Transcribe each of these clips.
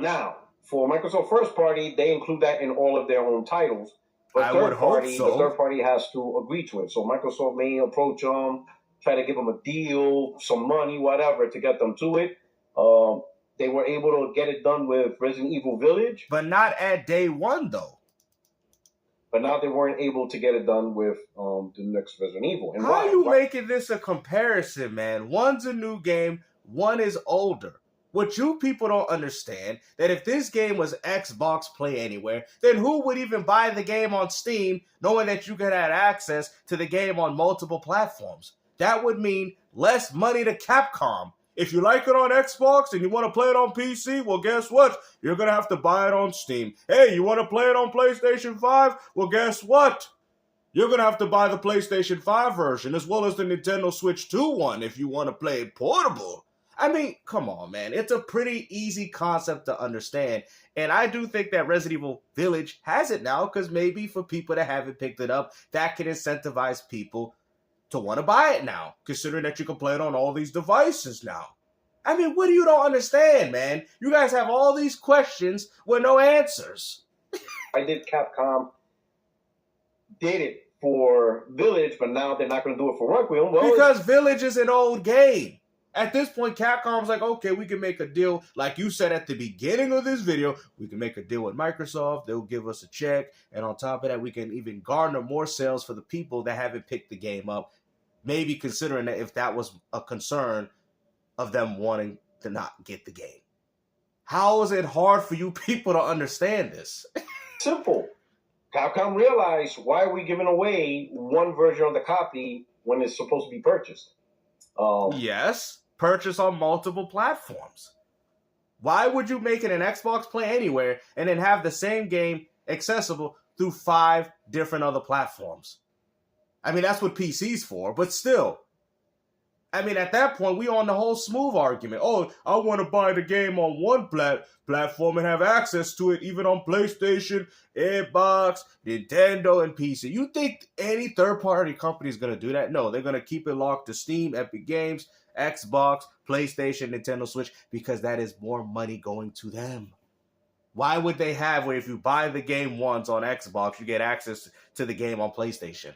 Now, for Microsoft first party, they include that in all of their own titles. But I would hope so. The third party has to agree to it. So Microsoft may approach them, try to give them a deal, some money, whatever, to get them to it. They were able to get it done with Resident Evil Village. But not at day one, though. But now they weren't able to get it done with the next Resident Evil. And How are you making this a comparison, man? One's a new game, one is older. What you people don't understand, that if this game was Xbox Play Anywhere, then who would even buy the game on Steam knowing that you could have access to the game on multiple platforms? That would mean less money to Capcom. If you like it on Xbox and you want to play it on PC, well, guess what? You're going to have to buy it on Steam. Hey, you want to play it on PlayStation 5? Well, guess what? You're going to have to buy the PlayStation 5 version as well as the Nintendo Switch 2 one if you want to play it portable. I mean, come on, man. It's a pretty easy concept to understand. And I do think that Resident Evil Village has it now because maybe for people that haven't picked it up, that can incentivize people to want to buy it now, considering that you can play it on all these devices now. I mean, what do you don't understand, man? You guys have all these questions with no answers. I did Capcom did it for Village, but now they're not going to do it for Requiem. Well, because Village is an old game. At this point, Capcom's like, okay, we can make a deal. Like you said at the beginning of this video, we can make a deal with Microsoft. They'll give us a check. And on top of that, we can even garner more sales for the people that haven't picked the game up. Maybe considering that if that was a concern of them wanting to not get the game. How is it hard for you people to understand this? Simple. Capcom realized, why are we giving away one version of the copy when it's supposed to be purchased? Yes. Purchase on multiple platforms. Why would you make it an Xbox Play Anywhere and then have the same game accessible through 5 different other platforms? I mean, that's what PC's for, but still. I mean, at that point, we on the whole smooth argument. Oh, I want to buy the game on one platform and have access to it even on PlayStation, Xbox, Nintendo, and PC. You think any third-party company is going to do that? No, they're going to keep it locked to Steam, Epic Games, Xbox, PlayStation, Nintendo Switch, because that is more money going to them. Why would they have where if you buy the game once on Xbox, you get access to the game on PlayStation?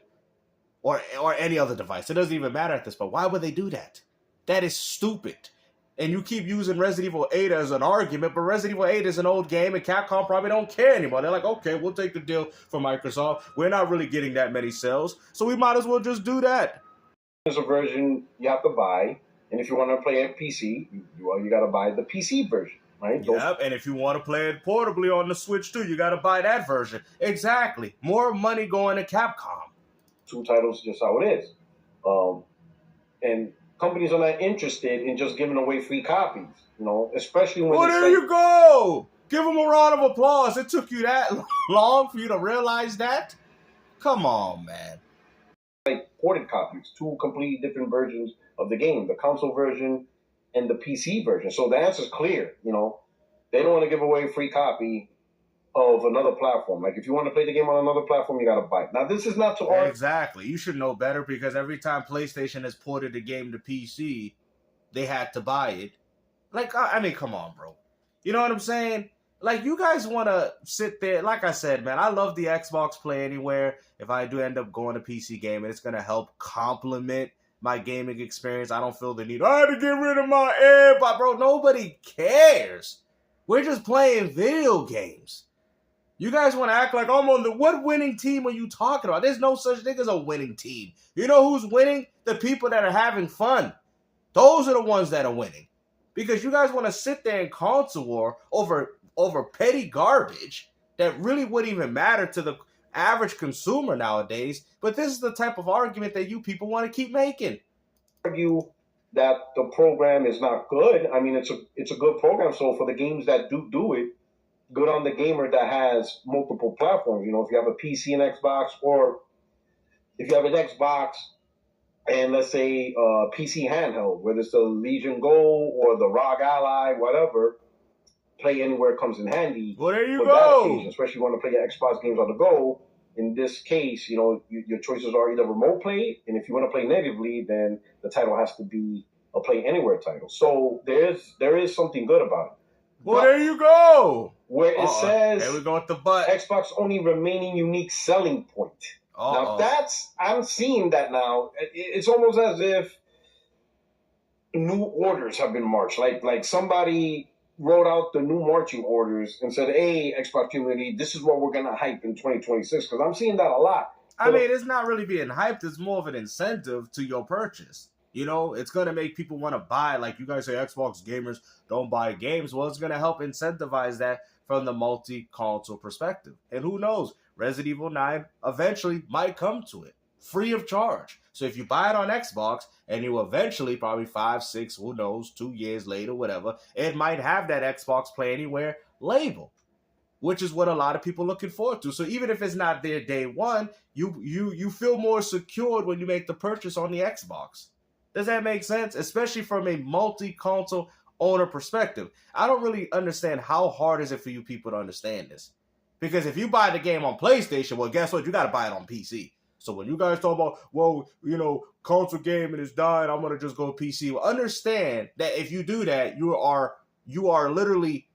Or any other device. It doesn't even matter at this point. Why would they do that? That is stupid. And you keep using Resident Evil 8 as an argument, but Resident Evil 8 is an old game, and Capcom probably don't care anymore. They're like, okay, we'll take the deal for Microsoft. We're not really getting that many sales, so we might as well just do that. There's a version you have to buy, and if you want to play it PC, you got to buy the PC version, right? Yep, and if you want to play it portably on the Switch too, you got to buy that version. Exactly. More money going to Capcom. 2 titles, just how it is. And companies are not interested in just giving away free copies, especially when... Well, there you go! Give them a round of applause. It took you that long for you to realize that? Come on, man. Like ported copies, 2 completely different versions of the game, the console version and the PC version. So the answer's clear, They don't want to give away a free copy of another platform. Like, if you want to play the game on another platform, you got to buy it. Now, this is not to argue. Exactly. You should know better because every time PlayStation has ported a game to PC, they had to buy it. Like, I mean, come on, bro. You know what I'm saying? Like, you guys want to sit there. Like I said, man, I love the Xbox Play Anywhere. If I do end up going to PC gaming, it's going to help complement my gaming experience. I don't feel the need, I had to get rid of my AirPod. Bro, nobody cares. We're just playing video games. You guys want to act like I'm on what winning team are you talking about? There's no such thing as a winning team. You know who's winning? The people that are having fun. Those are the ones that are winning. Because you guys want to sit there and console war over petty garbage that really wouldn't even matter to the average consumer nowadays. But this is the type of argument that you people want to keep making. Argue that the program is not good. I mean, it's a good program. So for the games that do it, good on the gamer that has multiple platforms. If you have a PC and Xbox, or if you have an Xbox and let's say PC handheld, whether it's the Legion Go or the ROG Ally, whatever, Play Anywhere comes in handy. Well, there you go. Occasion, especially if you want to play your Xbox games on the go. In this case, your choices are either remote play, and if you want to play natively, then the title has to be a Play Anywhere title. So there is something good about it. Well, there you go. Where it says, there we go with the but. Xbox only remaining unique selling point. Now I'm seeing that now. It's almost as if new orders have been marched. Like somebody wrote out the new marching orders and said, hey, Xbox community, this is what we're going to hype in 2026. Because I'm seeing that a lot. I mean, it's not really being hyped. It's more of an incentive to your purchase. You know, it's going to make people want to buy. Like you guys say, Xbox gamers don't buy games. Well, it's going to help incentivize that from the multi-console perspective. And who knows? Resident Evil 9 eventually might come to it free of charge. So if you buy it on Xbox and you eventually, probably 5, 6, who knows, 2 years later, whatever, it might have that Xbox Play Anywhere label, which is what a lot of people are looking forward to. So even if it's not there day one, you feel more secured when you make the purchase on the Xbox. Does that make sense? Especially from a multi-console owner perspective. I don't really understand how hard is it for you people to understand this. Because if you buy the game on PlayStation, well, guess what? You got to buy it on PC. So when you guys talk about, well, you know, console gaming is dying, I'm going to just go PC. Well, understand that if you do that, you are literally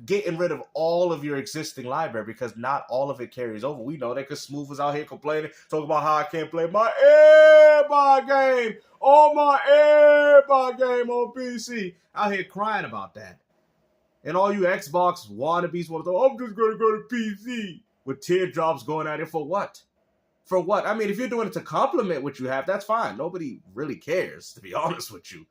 getting rid of all of your existing library because not all of it carries over. We know that because Smooth was out here complaining, talking about how I can't play my everybody game on PC. Out here crying about that. And all you Xbox wannabes want to go, I'm just going to go to PC with teardrops going at it for what? For what? I mean, if you're doing it to complement what you have, that's fine. Nobody really cares, to be honest with you.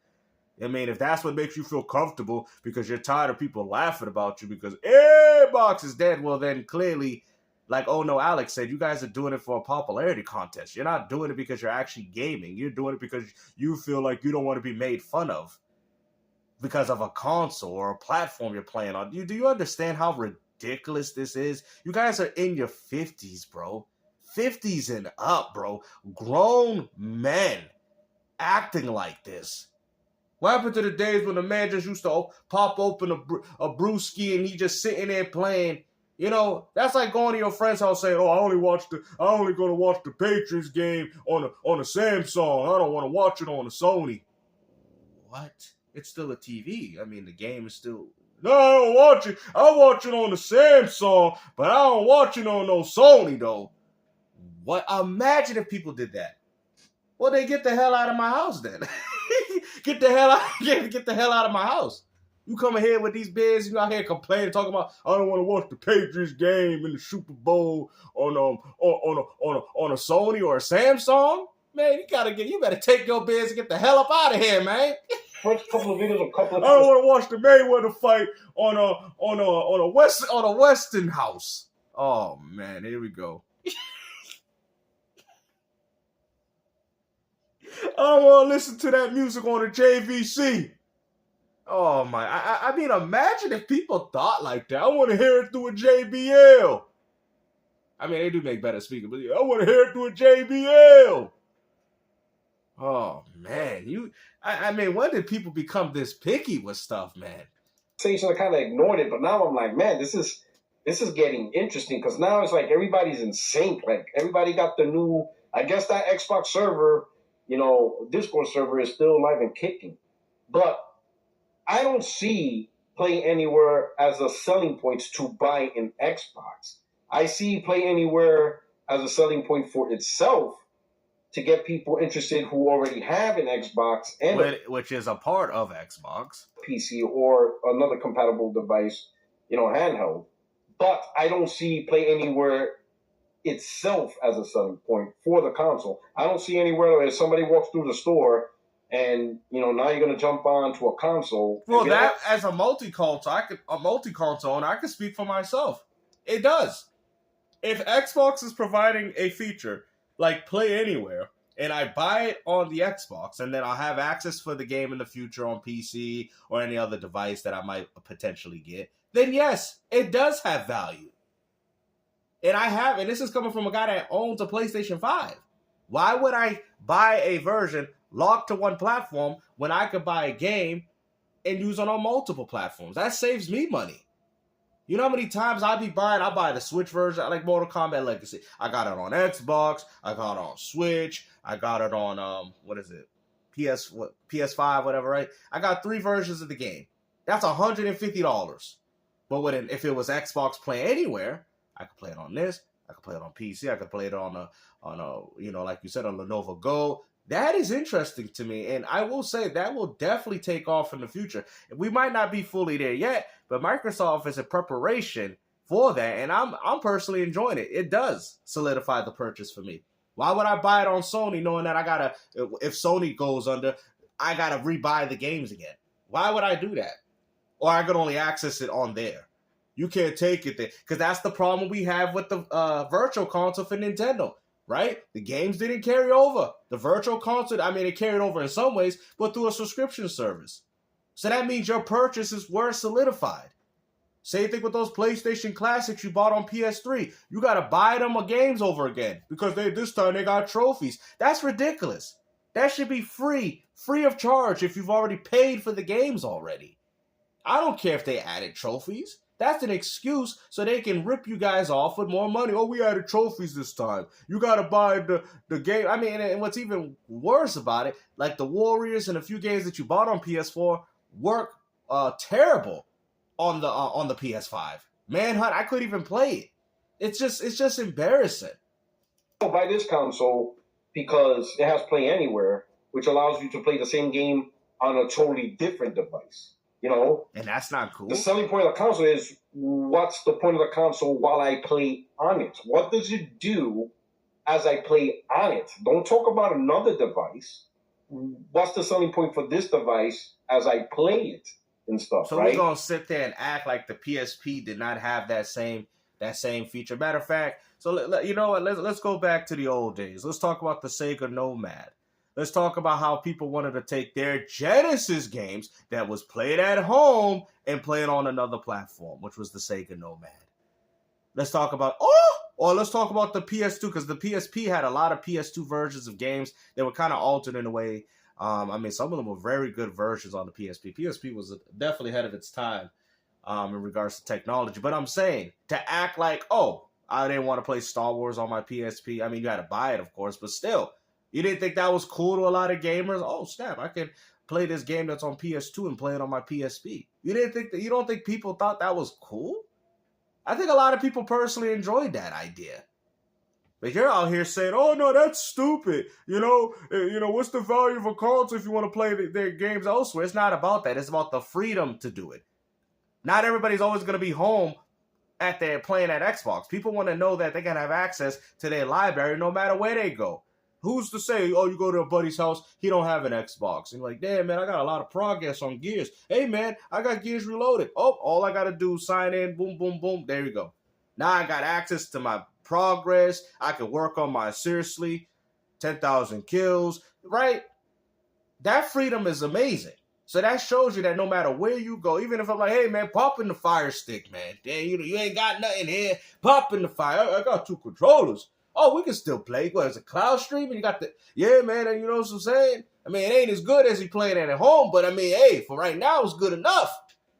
I mean, if that's what makes you feel comfortable because you're tired of people laughing about you because Xbox is dead, well, then clearly, like, oh no, Alex said, you guys are doing it for a popularity contest. You're not doing it because you're actually gaming. You're doing it because you feel like you don't want to be made fun of because of a console or a platform you're playing on. Do you understand how ridiculous this is? You guys are in your 50s, bro. 50s and up, bro. Grown men acting like this. What happened to the days when the man just used to pop open a brewski and he just sitting there playing? You know, that's like going to your friend's house saying, "Oh, I only going to watch the Patriots game on a Samsung. I don't want to watch it on a Sony." What? It's still a TV. I mean, the game is still. No, I don't watch it. I watch it on the Samsung, but I don't watch it on no Sony though. What? Imagine if people did that. Well, they get the hell out of my house then. Get the hell out of my house. You coming here with these beers, you out here complaining, talking about I don't want to watch the Patriots game in the Super Bowl on a Sony or a Samsung. Man, you better take your beers and get the hell up out of here, man. First couple of videos, I don't want to watch the Mayweather fight on a Western house. Oh man, here we go. I don't want to listen to that music on the JVC. Oh my! I mean, imagine if people thought like that. I want to hear it through a JBL. I mean, they do make better speakers, but I want to hear it through a JBL. Oh man, I mean, when did people become this picky with stuff, man? I kind of ignored it, but now I'm like, man, this is getting interesting because now it's like everybody's in sync. Like everybody got the new. I guess that Xbox server, Discord server is still alive and kicking, but I don't see Play Anywhere as a selling point to buy an Xbox. I see Play Anywhere as a selling point for itself to get people interested who already have an Xbox and which is a part of Xbox, PC, or another compatible device, handheld. But I don't see Play Anywhere itself as a selling point for the console. I don't see anywhere where somebody walks through the store and now you're gonna jump onto a console. Well, that as a multi-console, and I can speak for myself. It does. If Xbox is providing a feature like Play Anywhere, and I buy it on the Xbox, and then I'll have access for the game in the future on PC or any other device that I might potentially get, then yes, it does have value. And this is coming from a guy that owns a PlayStation 5. Why would I buy a version locked to one platform when I could buy a game and use it on multiple platforms? That saves me money. You know how many times I buy the Switch version. I like Mortal Kombat Legacy. I got it on Xbox. I got it on Switch. I got it on, PS5, whatever, right? I got 3 versions of the game. That's $150. But if it was Xbox Play Anywhere, I could play it on this. I could play it on PC. I could play it on a like you said, on Lenovo Go. That is interesting to me, and I will say that will definitely take off in the future. We might not be fully there yet, but Microsoft is in preparation for that, and I'm personally enjoying it. It does solidify the purchase for me. Why would I buy it on Sony knowing that if Sony goes under, I gotta rebuy the games again? Why would I do that? Or I could only access it on there. You can't take it there. Because that's the problem we have with the virtual console for Nintendo, right? The games didn't carry over. The virtual console, it carried over in some ways, but through a subscription service. So that means your purchases were solidified. Same thing with those PlayStation Classics you bought on PS3. You got to buy them games over again because this time they got trophies. That's ridiculous. That should be free of charge if you've already paid for the games already. I don't care if they added trophies. That's an excuse so they can rip you guys off with more money. Oh, we added trophies this time. You got to buy the game. And what's even worse about it, like the Warriors and a few games that you bought on PS4 work terrible on the PS5. Manhunt, I couldn't even play it. It's just embarrassing. I'll buy this console because it has Play Anywhere, which allows you to play the same game on a totally different device. And that's not cool. The selling point of the console is, what's the point of the console while I play on it? What does it do as I play on it? Don't talk about another device. What's the selling point for this device as I play it and stuff? So right? We're gonna sit there and act like the PSP did not have that same feature. Matter of fact, so you know what? Let's go back to the old days. Let's talk about the Sega Nomad. Let's talk about how people wanted to take their Genesis games that was played at home and play it on another platform, which was the Sega Nomad. Let's talk about let's talk about the PS2, because the PSP had a lot of PS2 versions of games that were kind of altered in a way. Some of them were very good versions on the PSP. PSP was definitely ahead of its time in regards to technology. But I'm saying, to act like, I didn't want to play Star Wars on my PSP. You had to buy it, of course, but still. You didn't think that was cool to a lot of gamers? Oh, snap, I can play this game that's on PS2 and play it on my PSP. You don't think people thought that was cool? I think a lot of people personally enjoyed that idea. But you're out here saying, oh, no, that's stupid. What's the value of a console if you want to play their games elsewhere? It's not about that. It's about the freedom to do it. Not everybody's always going to be home at their playing at Xbox. People want to know that they can have access to their library no matter where they go. Who's to say, you go to a buddy's house, he don't have an Xbox. And you're like, damn, man, I got a lot of progress on Gears. Hey, man, I got Gears Reloaded. Oh, all I got to do is sign in, boom, boom, boom. There you go. Now I got access to my progress. I can work on my, seriously, 10,000 kills, right? That freedom is amazing. So that shows you that no matter where you go, even if I'm like, hey, man, pop in the Fire Stick, man. Damn, you ain't got nothing here. Pop in the Fire. I got 2 controllers. Oh, we can still play. What is it, cloud streaming? You got yeah, man, and you know what I'm saying? It ain't as good as you playing it at home, but hey, for right now, it's good enough.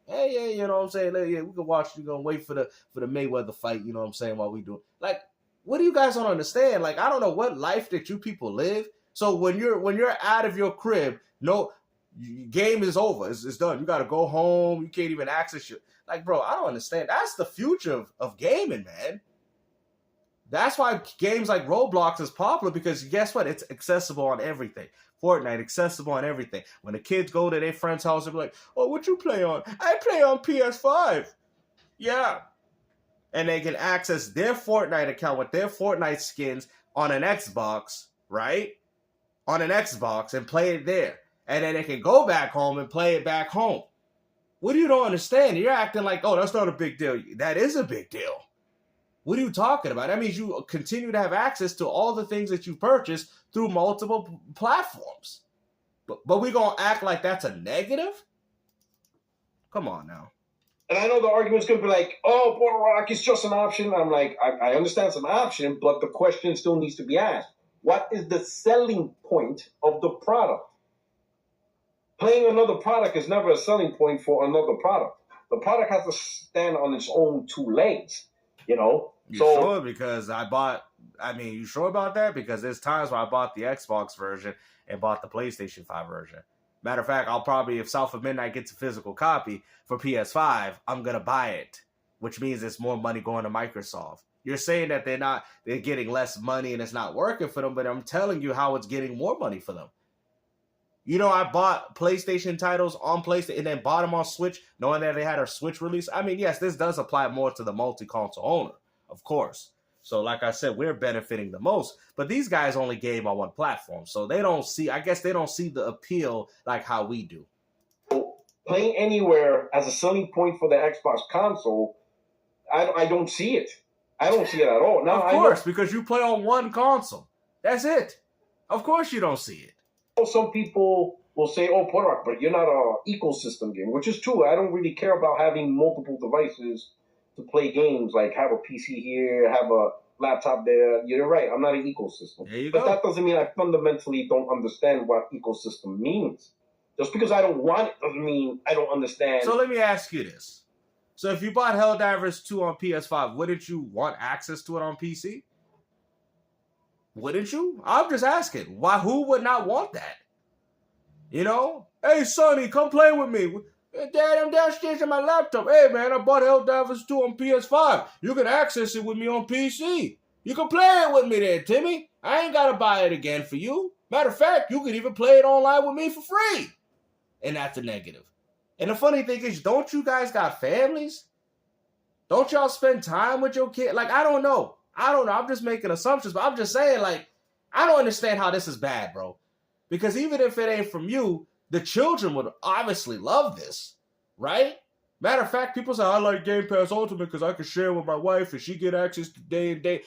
Hey, you know what I'm saying? Yeah, we can watch, we're going to wait for the Mayweather fight, you know what I'm saying, while we do it. Like, what do you guys don't understand? Like, I don't know what life that you people live. So when you're out of your crib, no, game is over. It's done. You got to go home. You can't even access your, like, bro, I don't understand. That's the future of gaming, man. That's why games like Roblox is popular, because guess what? It's accessible on everything. Fortnite, accessible on everything. When the kids go to their friend's house, they'll be like, oh, what you play on? I play on PS5. Yeah. And they can access their Fortnite account with their Fortnite skins on an Xbox, right? On an Xbox and play it there. And then they can go back home and play it back home. What do you don't understand? You're acting like, oh, that's not a big deal. That is a big deal. What are you talking about? That means you continue to have access to all the things that you purchase through multiple platforms. But we're going to act like that's a negative? Come on now. And I know the argument's going to be like, oh, Puertorock is just an option. I'm like, I understand it's an option, but the question still needs to be asked. What is the selling point of the product? Playing another product is never a selling point for another product. The product has to stand on its own 2 legs, you know? You sure? Because you sure about that? Because there's times where I bought the Xbox version and bought the PlayStation 5 version. Matter of fact, I'll probably, if South of Midnight gets a physical copy for PS5, I'm going to buy it, which means it's more money going to Microsoft. You're saying that they're getting less money and it's not working for them, but I'm telling you how it's getting more money for them. You know, I bought PlayStation titles on PlayStation and then bought them on Switch, knowing that they had a Switch release. I mean, yes, this does apply more to the multi-console owner, of course. So like I said, we're benefiting the most. But these guys only game on one platform. So they don't see, I guess they don't see the appeal like how we do. Playing anywhere as a selling point for the Xbox console, I don't see it. I don't see it at all. Now, of course, because you play on one console. That's it. Of course you don't see it. Some people will say, oh, Puertorock, but you're not an ecosystem game, which is true. I don't really care about having multiple devices to play games, like have a PC here, have a laptop there. You're right. I'm not an ecosystem. But that doesn't mean I fundamentally don't understand what ecosystem means. Just because I don't want it doesn't mean I don't understand. So let me ask you this. So if you bought Helldivers 2 on PS5, wouldn't you want access to it on PC? Wouldn't you? I'm just asking. Why? Who would not want that? You know? Hey, Sonny, come play with me. Dad, I'm downstairs on my laptop. Hey, man, I bought Helldivers 2 on PS5. You can access it with me on PC. You can play it with me there, Timmy. I ain't got to buy it again for you. Matter of fact, you can even play it online with me for free. And that's a negative. And the funny thing is, don't you guys got families? Don't y'all spend time with your kid? Like, I don't know. I'm just making assumptions, but I'm just saying, like, I don't understand how this is bad, bro. Because even if it ain't from you, the children would obviously love this, right? Matter of fact, people say, I like Game Pass Ultimate because I can share with my wife and she get access to day and day.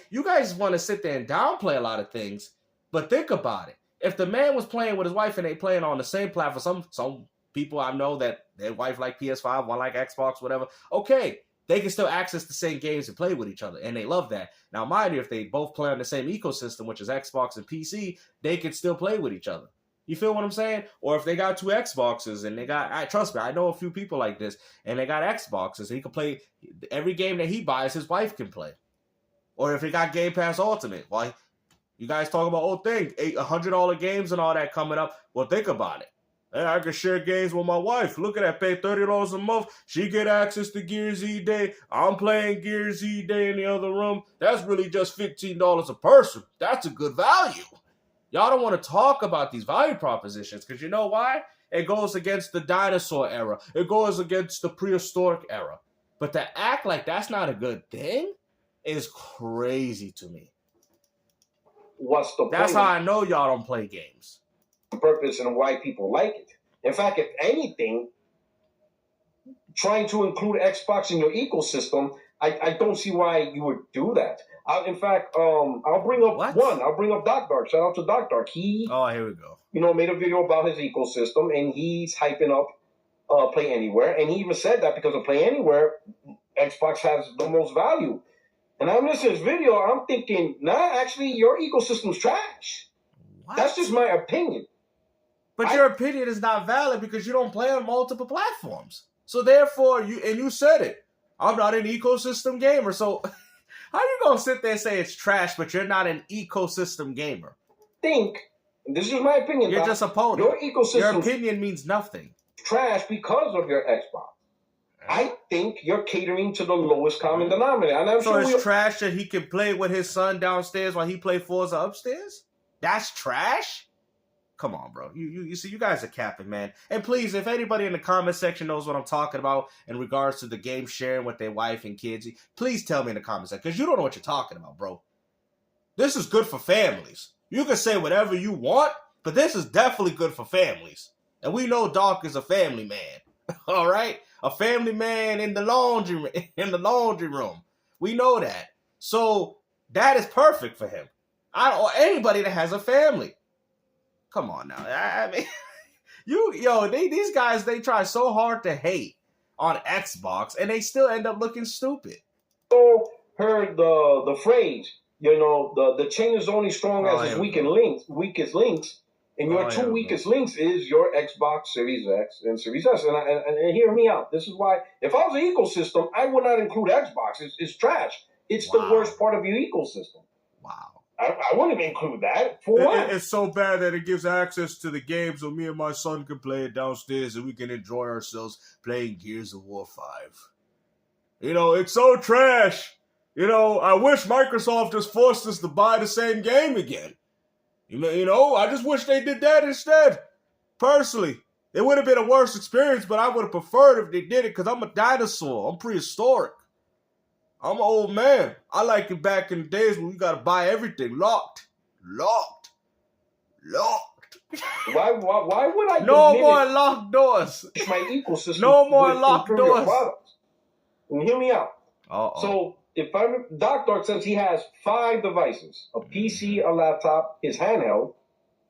You guys want to sit there and downplay a lot of things, but think about it. If the man was playing with his wife and they playing on the same platform, some people I know that their wife like PS5, one like Xbox, whatever, okay, they can still access the same games and play with each other, and they love that. Now, mind you, if they both play on the same ecosystem, which is Xbox and PC, they can still play with each other. You feel what I'm saying? Or if they got two Xboxes and they got, trust me, I know a few people like this, and they got Xboxes, and he can play every game that he buys, his wife can play. Or if he got Game Pass Ultimate, well, you guys talk about, oh, thing, $100 games and all that coming up. Well, think about it. Hey, I can share games with my wife. Look at that. Pay $30 a month. She get access to Gear Z Day. I'm playing Gear Z Day in the other room. That's really just $15 a person. That's a good value. Y'all don't want to talk about these value propositions because you know why? It goes against the dinosaur era. It goes against the prehistoric era. But to act like that's not a good thing is crazy to me. What's the point? That's how I know y'all don't play games. Purpose and why people like it. In fact, if anything, trying to include Xbox in your ecosystem, I don't see why you would do that. In fact, I'll bring up one. I'll bring up Doc Dark. Shout out to Doc Dark. He, here we go. Made a video about his ecosystem, and he's hyping up Play Anywhere. And he even said that because of Play Anywhere, Xbox has the most value. And I'm listening to this video, I'm thinking, nah, actually, your ecosystem's trash. What? That's just my opinion. But your opinion is not valid because you don't play on multiple platforms. So therefore, you said it. I'm not an ecosystem gamer. So how are you going to sit there and say it's trash, but you're not an ecosystem gamer? This is my opinion. You're just opponent. Your ecosystem. Your opinion means nothing. Trash because of your Xbox. I think you're catering to the lowest common denominator. And I'm sure it's trash that he can play with his son downstairs while he play Forza upstairs? That's trash? Come on, bro. You see, you guys are capping, man. And please, if anybody in the comment section knows what I'm talking about in regards to the game sharing with their wife and kids, please tell me in the comment section, because you don't know what you're talking about, bro. This is good for families. You can say whatever you want, but this is definitely good for families. And we know Doc is a family man. All right? A family man in the laundry room. We know that. So that is perfect for him. Or anybody that has a family. Come on now. I mean, these guys, they try so hard to hate on Xbox, and they still end up looking stupid. So heard the phrase, the chain is only strong as its weakest links. And your two weakest links is your Xbox Series X and Series S. And hear me out. This is why, if I was an ecosystem, I would not include Xbox. It's trash. It's the worst part of your ecosystem. Wow. I wouldn't include that. For what? It's so bad that it gives access to the game so me and my son can play it downstairs and we can enjoy ourselves playing Gears of War 5. It's so trash. I wish Microsoft just forced us to buy the same game again. I just wish they did that instead. Personally, it would have been a worse experience, but I would have preferred if they did it because I'm a dinosaur. I'm prehistoric. I'm an old man. I like it back in the days when we got to buy everything locked. Why would I? No more locked doors. It's my ecosystem. No more locked doors. Products. And hear me out. Uh-oh. So if Doc Dark says he has 5 devices: a PC, a laptop, his handheld.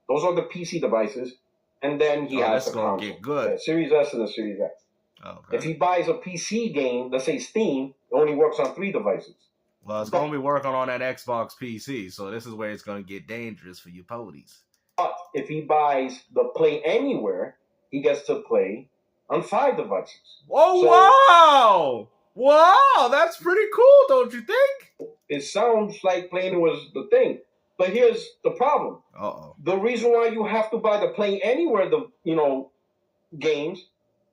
Those are the PC devices, and then he has the console. Get good. The Series S and the Series X. Okay. If he buys a PC game, let's say Steam, it only works on 3 devices. Well, it's going to be working on that Xbox PC, so this is where it's going to get dangerous for you ponies. But if he buys the Play Anywhere, he gets to play on 5 devices. Oh, wow! Wow, that's pretty cool, don't you think? It sounds like Play Anywhere was the thing. But here's the problem. Uh-oh. The reason why you have to buy the Play Anywhere, games,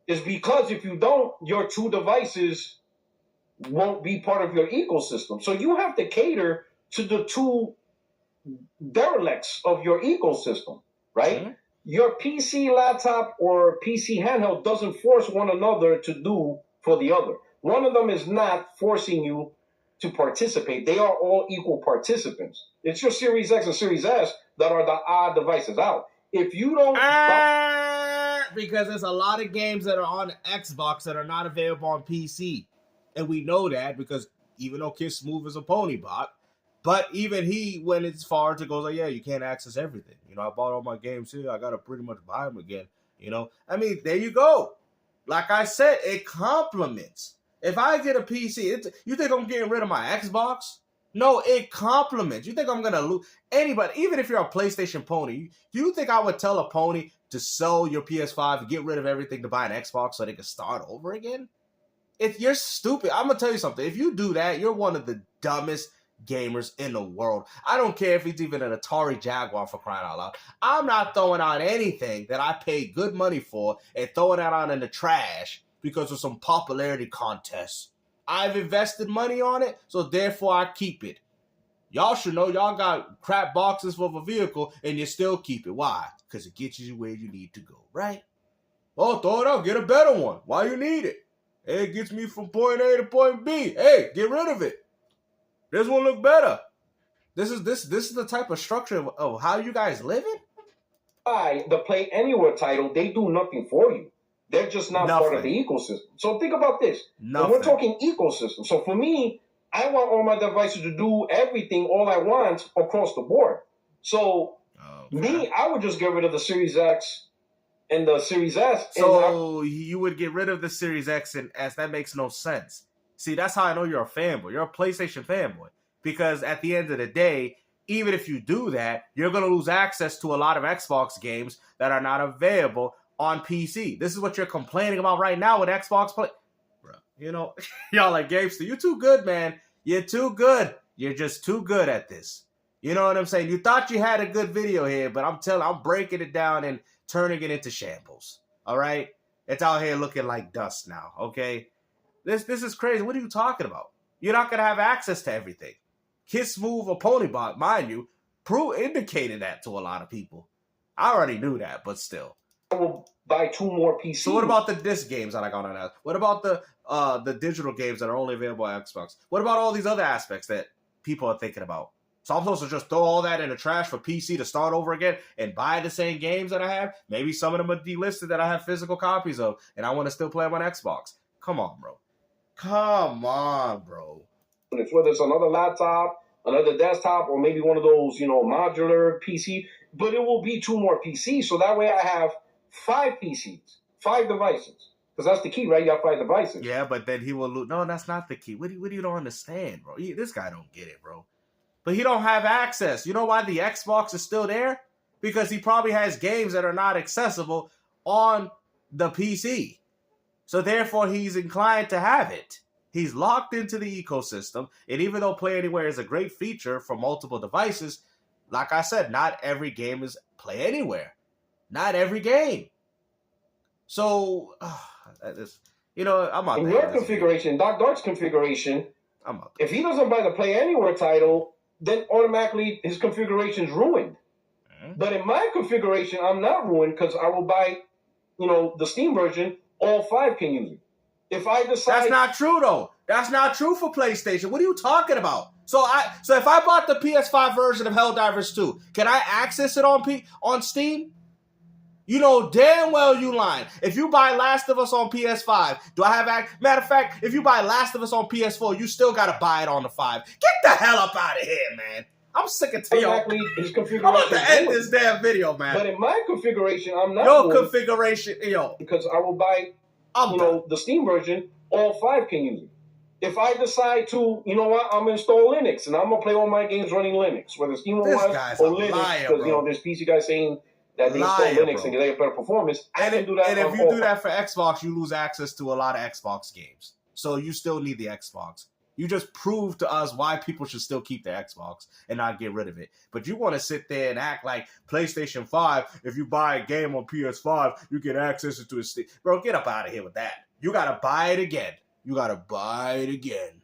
is because if you don't, your 2 devices won't be part of your ecosystem. So you have to cater to the 2 derelicts of your ecosystem, right? Mm-hmm. Your PC laptop or PC handheld doesn't force one another to do for the other. One of them is not forcing you to participate. They are all equal participants. It's your Series X and Series S that are the odd devices out. If you don't... because there's a lot of games that are on Xbox that are not available on PC. And we know that because even though Kiss Smooth is a pony bot, but even he went as far to go like, yeah, you can't access everything. I bought all my games here. I got to pretty much buy them again. I mean, there you go. Like I said, it complements. If I get a PC, you think I'm getting rid of my Xbox? No, it complements. You think I'm going to lose anybody, even if you're a PlayStation pony, do you think I would tell a pony to sell your PS5 and get rid of everything to buy an Xbox so they can start over again? If you're stupid, I'm going to tell you something. If you do that, you're one of the dumbest gamers in the world. I don't care if it's even an Atari Jaguar, for crying out loud. I'm not throwing out anything that I paid good money for and throwing that out in the trash because of some popularity contests. I've invested money on it, so therefore I keep it. Y'all should know y'all got crap boxes for the vehicle and you still keep it. Why? Because it gets you where you need to go, right? Oh, throw it out. Get a better one. Why you need it? Hey, it gets me from point A to point B. Hey, get rid of it. This one look better. This is the type of structure of how you guys living? The Play Anywhere title, they do nothing for you. They're just not part of the ecosystem. So think about this. When we're talking ecosystem. So for me, I want all my devices to do everything all I want across the board. So I would just get rid of the Series X and the Series S. So you would get rid of the Series X and S. That makes no sense. See, that's how I know you're a fanboy. You're a PlayStation fanboy. Because at the end of the day, even if you do that, you're going to lose access to a lot of Xbox games that are not available on PC. This is what you're complaining about right now with Xbox Play. Bro, y'all like Gamester. You're too good, man. You're too good. You're just too good at this. You know what I'm saying? You thought you had a good video here, but I'm breaking it down and turning it into shambles. All right? It's out here looking like dust now, okay? This is crazy. What are you talking about? You're not going to have access to everything. Kiss Smooth or Ponybot, mind you, indicated that to a lot of people. I already knew that, but still. I will buy 2 more PCs. So what about the disc games that I got on that? What about the digital games that are only available on Xbox? What about all these other aspects that people are thinking about? So I'm supposed to just throw all that in the trash for PC to start over again and buy the same games that I have? Maybe some of them are delisted that I have physical copies of, and I want to still play them on Xbox. Come on, bro. Whether it's another laptop, another desktop, or maybe one of those, modular PC, but it will be 2 more PCs. So that way I have 5 PCs, 5 devices. Because that's the key, right? You have 5 devices. Yeah, but then he will lose. No, that's not the key. What do you don't understand, bro? This guy don't get it, bro. But he don't have access. You know why the Xbox is still there? Because he probably has games that are not accessible on the PC. So therefore, he's inclined to have it. He's locked into the ecosystem, and even though Play Anywhere is a great feature for multiple devices, like I said, not every game is Play Anywhere. Not every game. So, I'm out in there. your configuration, Doc Dart's configuration, I'm out if he doesn't buy the Play Anywhere title, then automatically his configuration's ruined. Mm-hmm. But in my configuration, I'm not ruined because I will buy, the Steam version. All 5 can use it. If I decide... That's not true, though. That's not true for PlayStation. What are you talking about? So if I bought the PS5 version of Helldivers 2, can I access it on Steam? You know damn well you lying. If you buy Last of Us on PS5, do I have matter of fact, if you buy Last of Us on PS4, you still gotta buy it on the 5. Get the hell up out of here, man. I'm sick of exactly his configuration. I'm about to end this damn video, man. But in my configuration, I'm not your configuration, because I will buy the Steam version, all 5 can use it. If I decide to, I'm gonna install Linux and I'm gonna play all my games running Linux, whether Steam or Linux, because there's PC guys saying that they install Linux and get a better performance. I can do that. And if you do that for Xbox, you lose access to a lot of Xbox games. So you still need the Xbox. You just proved to us why people should still keep their Xbox and not get rid of it. But you want to sit there and act like PlayStation 5, if you buy a game on PS5, you get access to it. Bro, get up out of here with that. You got to buy it again. You got to buy it again.